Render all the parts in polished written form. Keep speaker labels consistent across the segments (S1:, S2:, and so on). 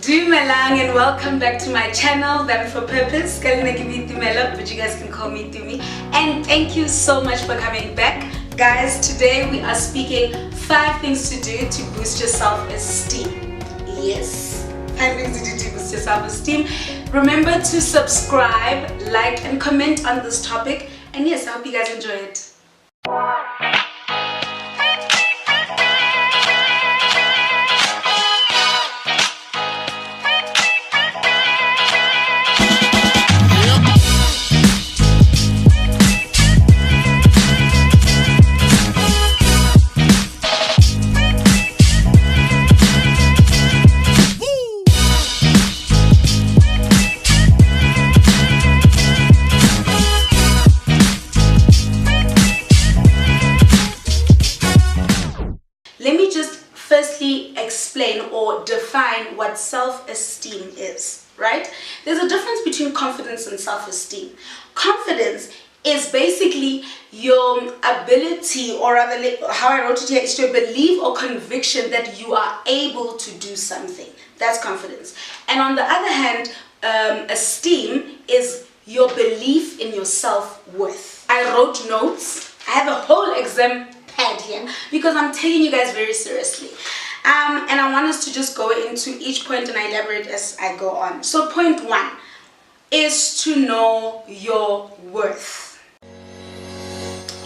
S1: Dumelang and welcome back to my channel, Vamped for Purpose. But you guys can call me Dumi. And thank you so much for coming back. Guys, today we are speaking 5 things to do to boost your self-esteem. Yes, 5 things to do to boost your self-esteem. Remember to subscribe, like and comment on this topic. And yes, I hope you guys enjoy it. Explain or define what self-esteem is, right? There's a difference between confidence and self-esteem. Confidence is basically your ability, or rather how I wrote it here, is your belief or conviction that you are able to do something. That's confidence. And on the other hand, esteem is your belief in your self-worth. I wrote notes. I have a whole exam pad here because I'm taking you guys very seriously. And I want us to just go into each point and I elaborate as I go on. So point 1 is to know your worth.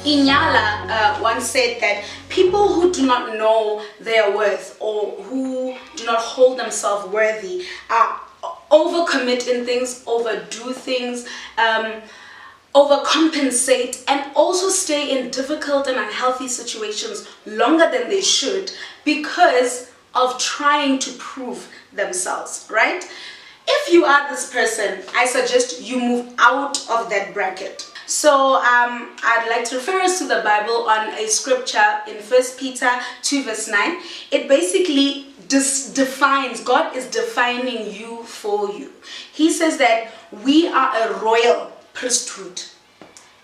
S1: Inyala once said that people who do not know their worth or who do not hold themselves worthy overcommit in things, overdo things, overcompensate, and also stay in difficult and unhealthy situations longer than they should because of trying to prove themselves, right? If you are this person, I suggest you move out of that bracket. So I'd like to refer us to the Bible on a scripture in 1 Peter 2 verse 9. It basically defines, God is defining you for you. He says that we are a royal priesthood,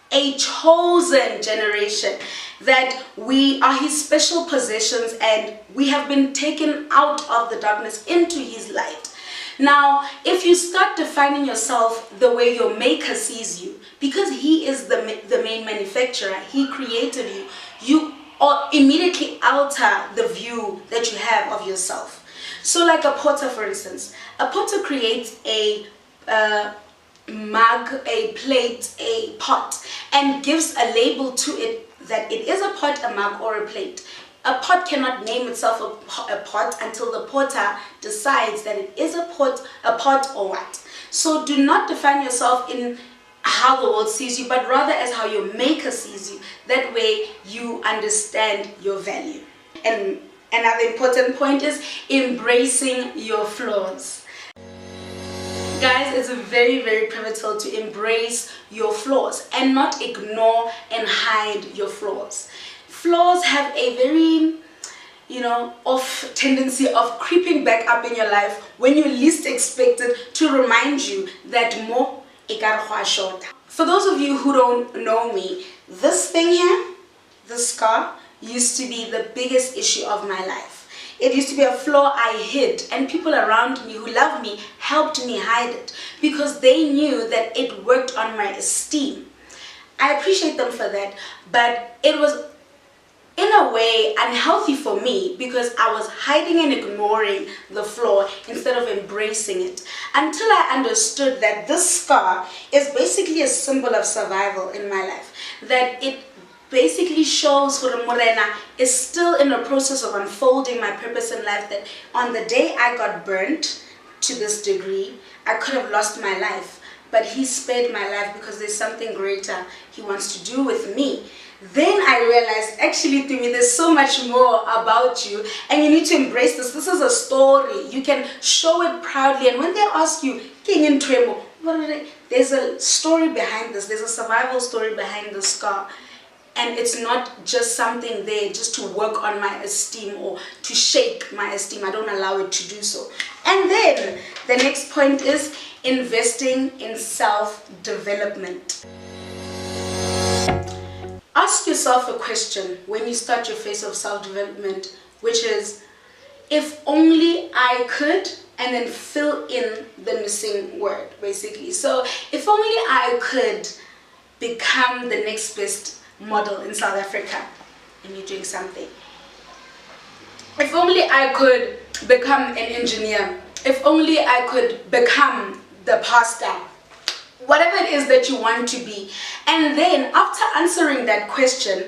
S1: a chosen generation, that we are his special possessions and we have been taken out of the darkness into his light. Now, if you start defining yourself the way your maker sees you, because he is the main manufacturer, he created you, you immediately alter the view that you have of yourself. So like a potter, for instance, a potter creates a mug, a plate, a pot, and gives a label to it that it is a pot, a mug, or a plate. A pot cannot name itself a pot until the potter decides that it is a pot or what. So do not define yourself in how the world sees you, but rather as how your maker sees you. That way you understand your value. And another important point is embracing your flaws. Guys, it's very, very pivotal to embrace your flaws and not ignore and hide your flaws. Flaws have a very, off tendency of creeping back up in your life when you least expect it, to remind you that more ikarwa short. For those of you who don't know me, this thing here, this scar, used to be the biggest issue of my life. It used to be a flaw I hid, and people around me who love me helped me hide it because they knew that it worked on my esteem. I appreciate them for that, but it was in a way unhealthy for me because I was hiding and ignoring the flaw instead of embracing it, until I understood that this scar is basically a symbol of survival in my life, that it basically shows for Morena is still in the process of unfolding my purpose in life, that on the day I got burnt to this degree, I could have lost my life, but he spared my life because there's something greater he wants to do with me. Then I realized, actually, to me, there's so much more about you and you need to embrace this. This is a story. You can show it proudly, and when they ask you, King in Tremo, there's a story behind this. There's a survival story behind the scar. And it's not just something there just to work on my esteem or to shake my esteem. I don't allow it to do so. And then the next point is investing in self-development. Ask yourself a question when you start your phase of self-development, which is, if only I could, and then fill in the missing word, basically. So if only I could become the next best model in South Africa, and you're doing something. If only I could become an engineer. If only I could become the pastor. Whatever it is that you want to be. And then after answering that question,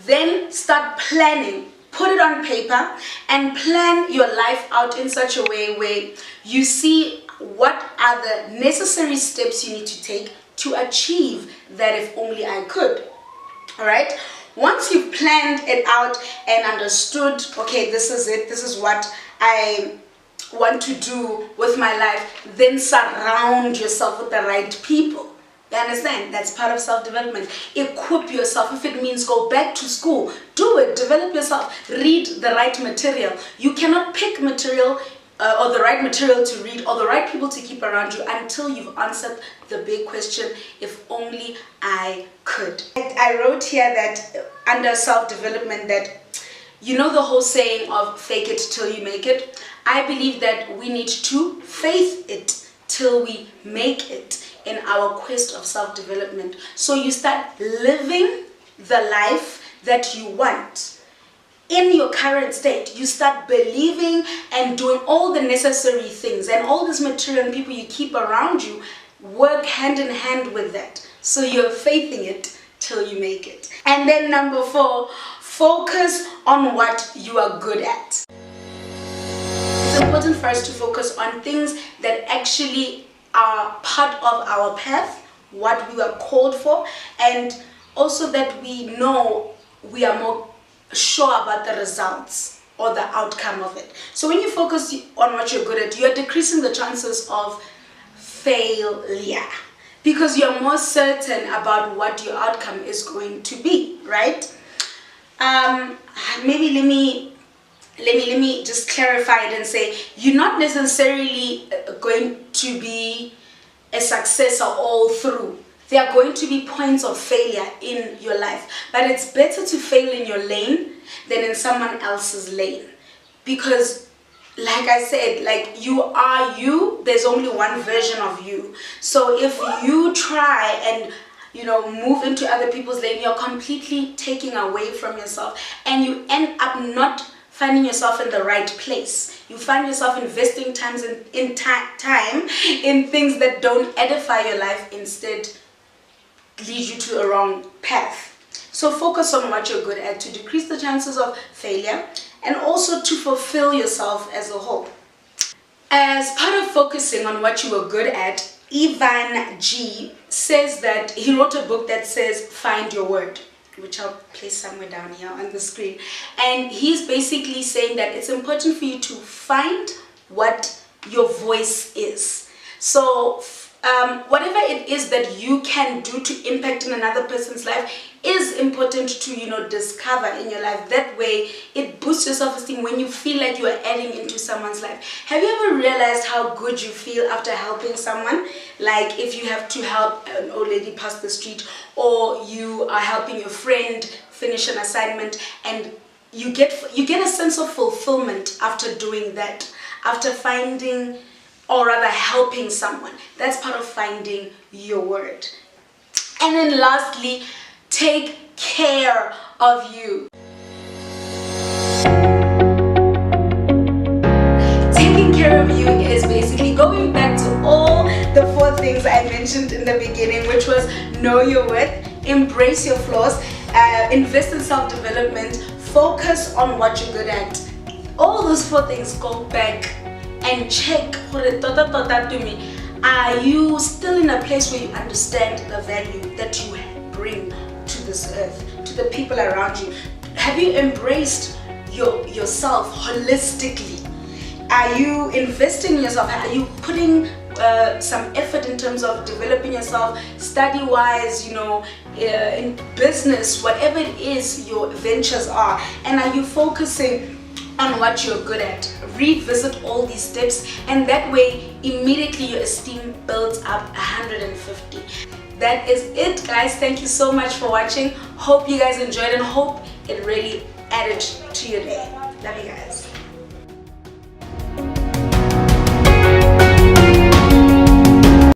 S1: then start planning. Put it on paper and plan your life out in such a way where you see what are the necessary steps you need to take to achieve that if only I could. All right? Once you've planned it out and understood, okay, this is it, this is what I want to do with my life, then surround yourself with the right people. You understand? That's part of self-development. Equip yourself. If it means go back to school, do it. Develop yourself. Read the right material. You cannot pick material or the right material to read or the right people to keep around you until you've answered the big question, if only I could. I wrote here that under self-development that, you know the whole saying of fake it till you make it? I believe that we need to faith it till we make it in our quest of self-development. So you start living the life that you want. In your current state, you start believing and doing all the necessary things, and all this material and people you keep around you work hand in hand with that. So you're faithing it till you make it. And then number 4, focus on what you are good at. It's important for us to focus on things that actually are part of our path, what we are called for, and also that we know we are more sure about the results or the outcome of it. So when you focus on what you're good at, you're decreasing the chances of failure because you're more certain about what your outcome is going to be, right? Maybe let me just clarify it and say you're not necessarily going to be a successor all through. There are going to be points of failure in your life, but it's better to fail in your lane than in someone else's lane, because like I said, like you are you, there's only one version of you. So if you try and move into other people's lane, you're completely taking away from yourself, and you end up not finding yourself in the right place. You find yourself investing time in things that don't edify your life, instead lead you to a wrong path. So focus on what you're good at to decrease the chances of failure and also to fulfill yourself as a whole. As part of focusing on what you are good at, Ivan G says that he wrote a book that says Find Your Word, which I'll place somewhere down here on the screen. And he's basically saying that it's important for you to find what your voice is. So whatever it is that you can do to impact in another person's life is important to discover in your life. That way it boosts your self-esteem when you feel like you are adding into someone's life. Have you ever realized how good you feel after helping someone? Like if you have to help an old lady pass the street, or you are helping your friend finish an assignment, and you get a sense of fulfillment after doing that, after finding, or rather helping someone. That's part of finding your word. And then lastly, take care of you. Taking care of you is basically going back to all the 4 things I mentioned in the beginning, which was know your worth, embrace your flaws, invest in self-development, focus on what you're good at. All those 4 things go back and check, are you still in a place where you understand the value that you bring to this earth, to the people around you? Have you embraced yourself holistically? Are you investing in yourself? Are you putting some effort in terms of developing yourself study-wise, in business, whatever it is your ventures are? And are you focusing on what you're good at? Revisit all these steps, and that way immediately your esteem builds up 150. That is it, guys. Thank you so much for watching. Hope you guys enjoyed and hope it really added to your day. Love you guys.